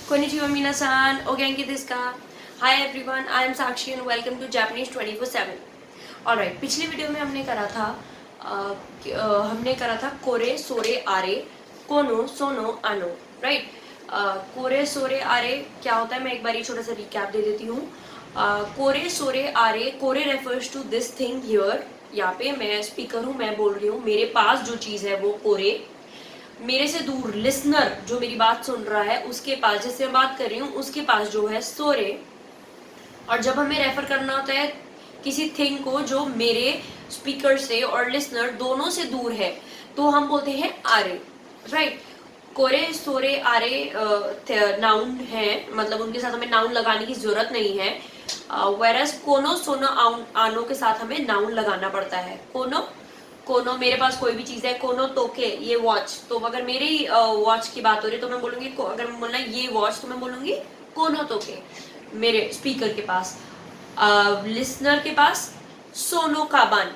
Konnichiwa minasan, o genki desu ka? Hi everyone, I am Sakshi and welcome to Japanese 24/7. Alright, पिछली video में हमने करा था कोरे सोरे आरे कोनो सोनो आनो, राइट। कोरे सोरे आरे क्या होता है, मैं एक बार ही छोटा सा रिकैप दे देती हूँ। कोरे सोरे आरे, कोरे refers to this thing here. यहाँ पे मैं स्पीकर हूँ, मैं बोल रही हूँ, मेरे पास जो चीज है वो कोरे, मेरे से दूर लिसनर जो मेरी बात सुन रहा है उसके पास, जिससे मैं बात कर रही हूँ उसके पास जो है सोरे। और जब हमें रेफर करना होता है किसी थिंग को जो मेरे स्पीकर से और लिसनर दोनों से दूर है, तो हम बोलते हैं आरे, राइट। कोरे सोरे आरे नाउन है, मतलब उनके साथ हमें नाउन लगाने की जरूरत नहीं है। वेरस कोनो सोनो आनो के साथ हमें नाउन लगाना पड़ता है। कोनो कोनो मेरे पास कोई भी चीज है, कोनो तोके ये वॉच, तो अगर मेरी वॉच की बात हो रही है तो मैं बोलूंगी, अगर मैं बोलना ये वॉच तो मैं बोलूंगी कोनो तोके, मेरे स्पीकर के पास। लिसनर के पास सोनो काबान,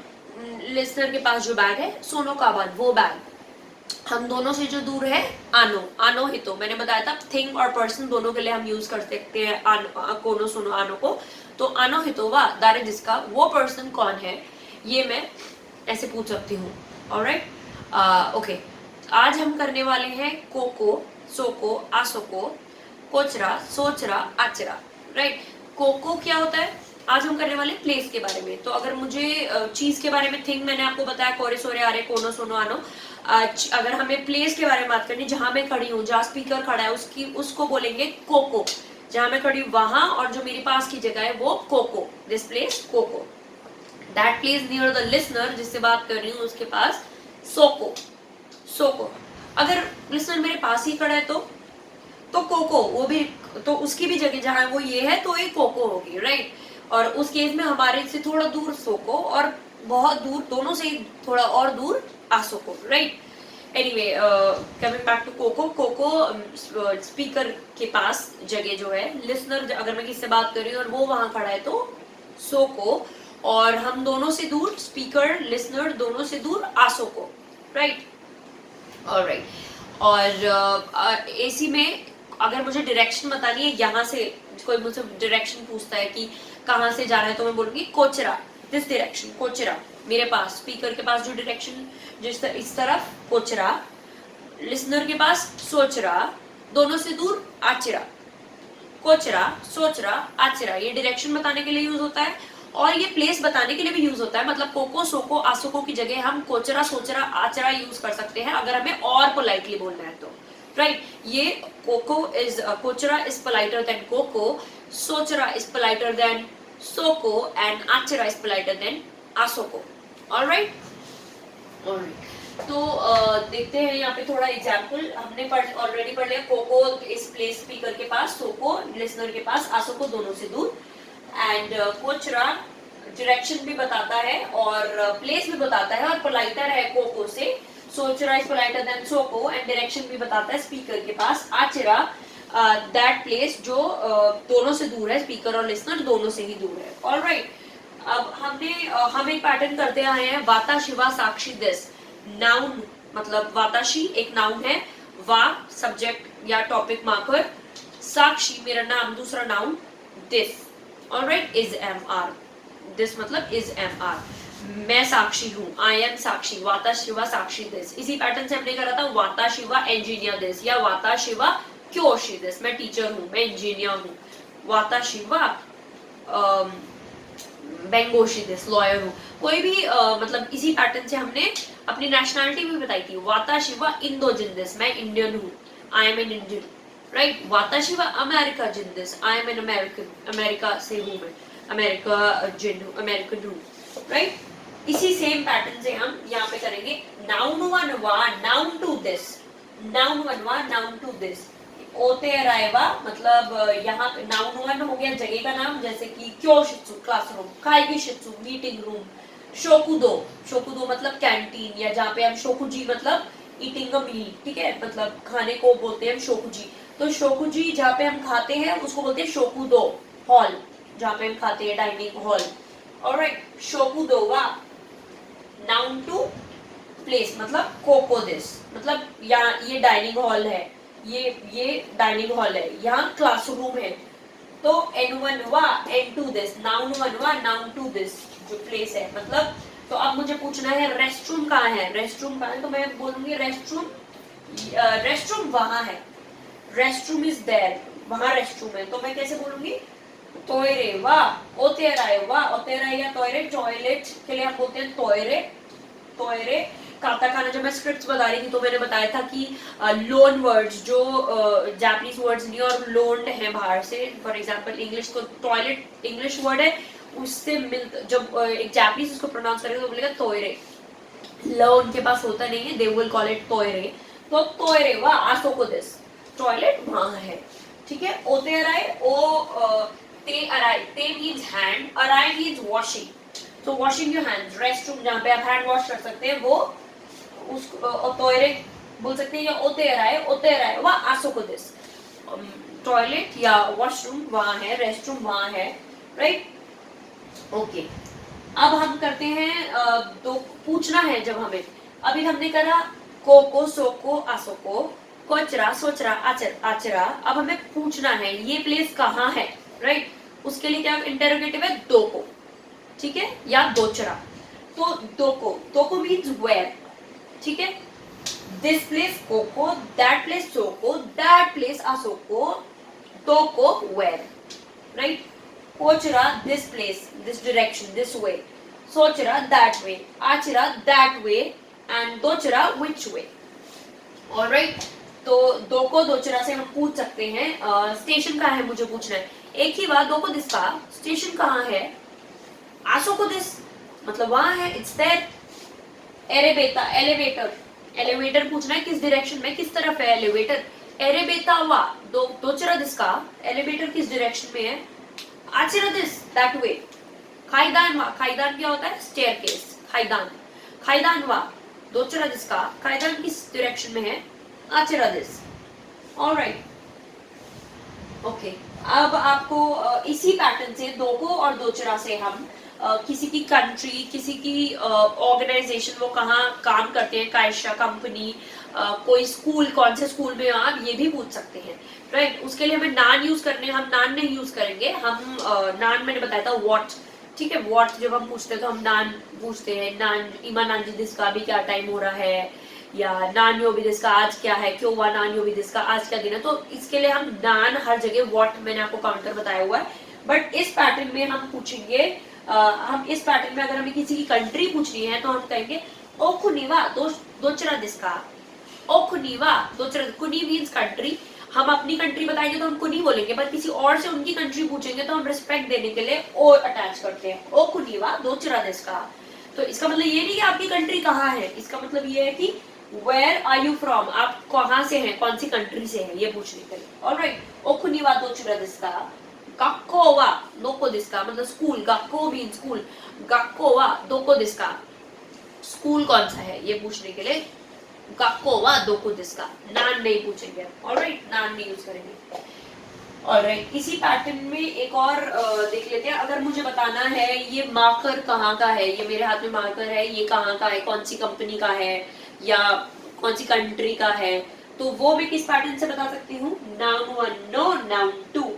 लिसनर के पास जो बैग है सोनो काबान वो बैग। हम दोनों से जो दूर है आनो, आनो हितो, मैंने बताया था थिंग और पर्सन दोनों के लिए हम यूज कर सकते हैं कोनो सोनो आनो को। तो आनो हितो वा दारे जिसका, वो पर्सन कौन है, ये मैं ऐसे पूछ सकती हूँ। Alright, okay. आज हम करने वाले हैं कोको सोको आसोको कोचरा सोचरा आचरा, राइट। कोको क्या होता है, आज हम करने वाले प्लेस के बारे में। तो अगर मुझे चीज के बारे में, थिंग मैंने आपको बताया कोरे सोरे आरे कोनो सोनो आनो, अगर हमें प्लेस के बारे में बात करनी, जहां मैं खड़ी हूँ, जहाँ स्पीकर खड़ा है उसको बोलेंगे कोको। जहां मैं खड़ी हूँ वहां, और जो मेरे पास की जगह है वो कोको, दिस प्लेस कोको। That place near the listener, जिससे बात कर रही हूँ उसके पास सोको, सोको। अगर लिसनर मेरे पास ही खड़ा है तो कोको, वो भी तो उसकी भी जगह जहां वो ये है तो ये कोको होगी, राइट। और उस केस में हमारे से थोड़ा दूर सोको, और बहुत दूर, दोनों से थोड़ा और दूर आसोको, right. Anyway, coming back to कोको, कोको स्पीकर के पास जगह जो है, लिसनर अगर मैं किससे बात कर रही हूँ और वो वहां खड़ा है तो सोको, और हम दोनों से दूर स्पीकर लिसनर दोनों से दूर आसोको, राइट। ऑलराइट, और एसी में अगर मुझे डायरेक्शन बतानी है, यहाँ से कोई मुझसे डायरेक्शन पूछता है कि कहाँ से जाना है, तो मैं बोलूंगी कोचरा, दिस डायरेक्शन कोचरा। मेरे पास स्पीकर के पास जो डायरेक्शन इस तरफ कोचरा, लिसनर के पास सोचरा, दोनों से दूर आचरा। कोचरा सोचरा आचरा, ये डायरेक्शन बताने के लिए यूज होता है, और ये प्लेस बताने के लिए भी यूज होता है। मतलब कोको सोको आसोको की जगह हम कोचरा सोचरा आचरा यूज कर सकते हैं अगर हमें और पोलाइटली बोलना है तो, राइट। ये कोको इज कोचरा इज पोलाइटर देन कोको, सोचरा इज पोलाइटर देन सोको, एंड आचरा इज पोलाइटर देन आसोको। Alright, alright. तो देखते हैं यहाँ पे थोड़ा एग्जाम्पल, हमने ऑलरेडी पढ़ लिया। कोको इस प्लेस स्पीकर के पास, सोको लिसनर के पास, आसोको दोनों से दूर, एंड कोचरा डायरेक्शन भी बताता है और प्लेस भी बताता है, और पोलाइटर है कोको से। सोचरा इज पोलाइटर देन सोको, एंड डायरेक्शन भी बताता है स्पीकर के पास। आचरा दैट प्लेस जो दोनों से दूर है, स्पीकर और लिसनर दोनों से ही दूर है। ऑलराइट, अब हम एक पैटर्न करते आए हैं, वाता शिवा साक्षी दिस। नाउन मतलब वाताशी एक नाउन है, वा सब्जेक्ट या टॉपिक मार्कर, साक्षी मेरा नाम, दूसरा नाउन दिस। ऑलराइट, इज एम आर, दिस मतलब इज एम आर, मैं साक्षी हूँ, आई एम साक्षी, वाता शिवा साक्षी दिस। इसी पैटर्न से हमने करा था वाता शिवा इंजीनियर दिस, या वाता शिवा क्योशी दिस, मैं टीचर हूँ, मैं इंजीनियर हूँ। वाता शिवा बेंगोशी दिस, लॉयर हूँ। कोई भी मतलब इसी पैटर्न से हमने अपनी नेशनलिटी भी बताई थी। वाता शिवा इंदो जिंदिस, मैं इंडियन हूँ, I am an Indian, right. वाता शिवा अमेरिका जिंदिस, I am an American, America से हूँ मैं, अमेरिका जिन हूँ, अमेरिकन हूँ, राइट। इसी सेम पैटर्न से हम यहाँ पे करेंगे नाउन वन वा नाउन टू दिस, नाउन वन वा नाउन टू दिस। ओते रायवा मतलब यहाँ पे नाउन वन हो गया जगह का नाम, जैसे कि क्योशित्सु क्लासरूम, काइगी शित्सु मीटिंग रूम, शोकुदो, शोकुदो मतलब कैंटीन, या जहाँ पे हम शोकुजी मतलब ईटिंग अ मील, ठीक है, मतलब खाने को बोलते हैं हम शोकुजी। तो शोकुजी जहाँ पे हम खाते हैं उसको बोलते हैं शोकुदो, हॉल जहाँ पे हम खाते हैं, डाइनिंग हॉल। ऑलराइट, शोकुदो वा नाउन टू प्लेस मतलब कोको दिस, मतलब यहाँ ये डाइनिंग हॉल है, ये डाइनिंग हॉल है, यहाँ क्लासरूम है, तो N1 वा N2 दिस, नाउन 1 वा नाउन 2 दिस जो प्लेस है मतलब। तो अब मुझे पूछना है रेस्टरूम कहाँ है, रेस्टरूम कहाँ है, तो मैं बोलूंगी रेस्टरूम, रेस्टरूम वहां है, रेस्टरूम इज देयर, वहां रेस्टरूम है, तो मैं कैसे बोलूंगी, टॉयरे वा ओतेराय वा ओतेराय या टॉयरे, टॉयलेट के लिए हम बोलते हैं टॉयरे, टॉयरे। काताकाना जब मैं स्क्रिप्ट्स बता रही थी तो मैंने बताया था कि लोन वर्ड्स जो जापानीज वर्ड्स नहीं और लोन्ड हैं बाहर से, फॉर एग्जांपल इंग्लिश को टॉयलेट इंग्लिश वर्ड है, उससे मिल जब एक जापानीज उसको प्रोनाउंस करेगा तो बोलेगा टॉयरे, ल उनके पास होता नहीं है, दे विल कॉल इट टॉयरे, तो टॉयरे वा आसोको दिस, टॉयलेट वहां है, ठीक है। ओते अराय ओ ते अराय, ते means hand, array means washing, तो वॉशिंग योर हैंड्स, रेस्टरूम जहाँ पे आप हैंड वॉश कर सकते हैं वो उस टॉयरे बोल सकते हैं, या ओते अराय वा आसोको दिस, टॉयलेट या वॉशरूम वहां है, रेस्टरूम वहां है, राइट, ओके। अब हम करते हैं दो पूछना है जब हमें, अभी हमने करा कोको सोको आसोको, कोचरा सोचरा आचर आचरा, अब हमें पूछना है ये प्लेस कहाँ है, राइट, उसके लिए क्या इंटरोगेटिव है, दोको, ठीक है, या दोचरा, तो दोको, दोको मीन्स वेयर, ठीक है, दिस प्लेस कोको, दैट प्लेस सोको, दैट प्लेस आसोको, दोको वेयर, राइट, कोचरा this place, this direction, this way, सोचरा दैट वे, आचरा दैट वे, एंड दोचरा विच वे, ऑलराइट। तो दोको दोचरा से हम पूछ सकते हैं स्टेशन कहाँ है, मुझे पूछना है एक ही बात, दोको दिस का स्टेशन कहाँ है, आसोको दिस मतलब वहां है, इट्स देयर, एरेबेता एलिवेटर, एलिवेटर पूछना है किस डायरेक्शन में, किस तरफ है एलिवेटर, एरेबेता वा दोचरा दिस का, एलिवेटर किस डायरेक्शन में है, आचरा दिस दैट वे, खाईदान वा, खाईदान क्या होता है, स्टेयरकेस, खाईदान, खाईदान वा दोचरा दिस का, खाईदान किस डायरेक्शन में है, आचरा दिस, ऑलराइट, ओके। अब आपको इसी पैटर्न से दोको और दोचरा से हम किसी की कंट्री, किसी की ऑर्गेनाइजेशन, वो कहाँ काम करते हैं, कायशा कंपनी, कोई स्कूल, कौन से स्कूल में आप, ये भी पूछ सकते हैं, राइट। उसके लिए हमें नान यूज करने, हम नान नहीं यूज करेंगे, हम नान मैंने बताया था व्हाट, ठीक है, व्हाट जब हम पूछते हैं तो हम नान पूछते हैं, नान इमा नानजी दिस का भी क्या टाइम हो रहा है, या नान यो भी दिस का आज क्या है, क्यों हुआ नान यो भी दिस का आज क्या दिन है, तो इसके लिए हम नान हर जगह, व्हाट मैंने आपको काउंटर बताया हुआ है, बट इस पैटर्न में हम पूछेंगे, हम इस पैटर्न में अगर हमें किसी की कंट्री पूछनी है तो हम कहेंगे ओकुनिवा दोचरा दिस का, ओकुनिवा दोचरा, कुनी मींस कंट्री, हम अपनी कंट्री बताएंगे तो हम कुनी बोलेंगे, पर किसी और से उनकी कंट्री पूछेंगे तो हम रिस्पेक्ट देने के लिए ओ अटैच करते हैं, ओकुनिवा दोचरा दिस का, तो इसका मतलब ये नहीं कि आपकी कंट्री कहाँ है, इसका मतलब ये है कि वेयर आर यू फ्रॉम, आप कहाँ से हैं, कौन सी कंट्री से हैं, ये पूछने के लिए, ऑलराइट, ओकुनिवा दोचरा दिस का, गक्को वा दोको दिस का मतलब स्कूल, गक्को मीन स्कूल, गक्को वा दोको दिस का, स्कूल कौन सा है ये पूछने के लिए गक्को वा दोको दिस का, नान नहीं पूछेंगे, ऑलराइट, नान नहीं यूज करेंगे, ऑलराइट। इसी पैटर्न में एक और देख लेते हैं, अगर मुझे बताना है ये मार्कर कहाँ का है, ये मेरे हाथ में मार्कर है, ये कहाँ का है, कौन सी कंपनी का है, या कौन सी कंट्री का है, तो वो मैं किस पैटर्न से बता सकती हूँ, नाउन 1 नो, नाउन 2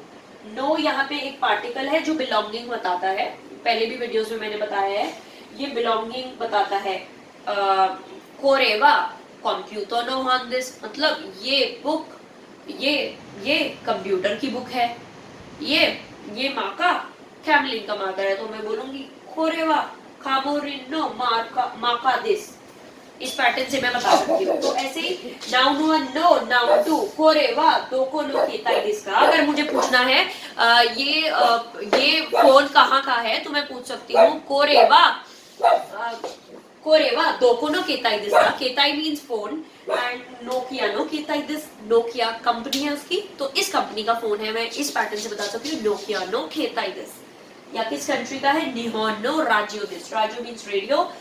नो, यहाँ पे एक पार्टिकल है जो बिलोंगिंग बताता है, पहले भी वीडियोस में मैंने बताया है, ये बिलोंगिंग बताता है, कोरेवा कंप्यूटर नो ऑन दिस, मतलब ये बुक, ये कंप्यूटर की बुक है, ये माका कैमलिन का मार्कर है, तो मैं बोलूंगी कोरेवा खामोरिन नो माका दिस, इस पैटर्न से मैं बता सकती हूँ। तो ऐसे ही नाउन 1 नो, नाउन 2 कोरेवा दोको नो केताई दिस का, अगर मुझे पूछना है ये फोन कहाँ का है तो मैं पूछ सकती हूँ कोरेवा दोको नो केताई दिस का, केताई मीन्स फोन, एंड नोकिया नो केताई दिस, नोकिया कंपनी है उसकी, तो इस कंपनी का फोन है, मैं इस पैटर्न से बता सकती हूँ, नोकिया नो केताई दिस, या किस कंट्री का है, निहोन नो राजियो दिस, राजियो मीन्स रेडियो,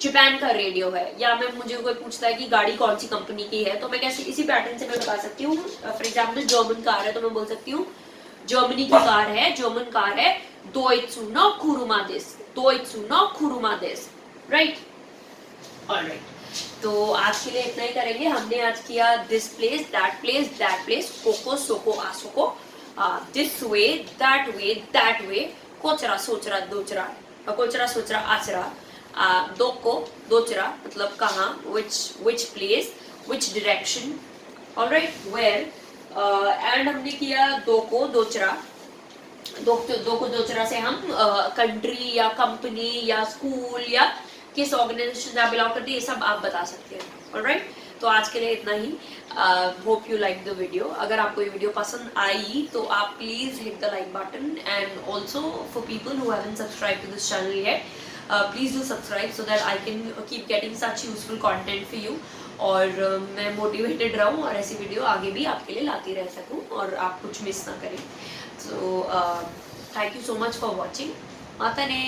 जापान का रेडियो है, या मैं मुझे कोई पूछता है कि गाड़ी कौन सी कंपनी की है तो मैं कैसे इसी पैटर्न से मैं बता सकती हूँ, फॉर एग्जांपल जर्मन कार है तो मैं बोल सकती हूँ जर्मनी की कार है, जर्मन कार है, दोइत्सु नो कुरुमा देस, दोइत्सु नो कुरुमा देस, राइट, ऑलराइट। तो आज के लिए इतना ही करेंगे। हमने आज किया दिस प्लेस, दैट प्लेस, कोको सोको आसोको, this way, that way, Kochra सोचरा दोचरा, Kochra सोचरा Achara, दोको दोचरा मतलब कहाँ, which place, which direction, alright, where, and हमने किया दोको दोचरा। दोको दोचरा से हम कंट्री या कंपनी या स्कूल या किस ऑर्गेनाइजेशन से बिलोंग करती है, ये सब आप बता सकते हैं। ऑलराइट, तो आज के लिए इतना ही। Hope you like the video. अगर आपको ये वीडियो पसंद आई तो आप please hit the like button, and also for people who haven't subscribe to this channel yet, please do subscribe so that I can keep getting such useful content for you, और मैं motivated रहूँ और ऐसी video आगे भी आपके लिए लाती रह सकूँ और आप कुछ मिस ना करें। So thank you so much for watching. माता ने।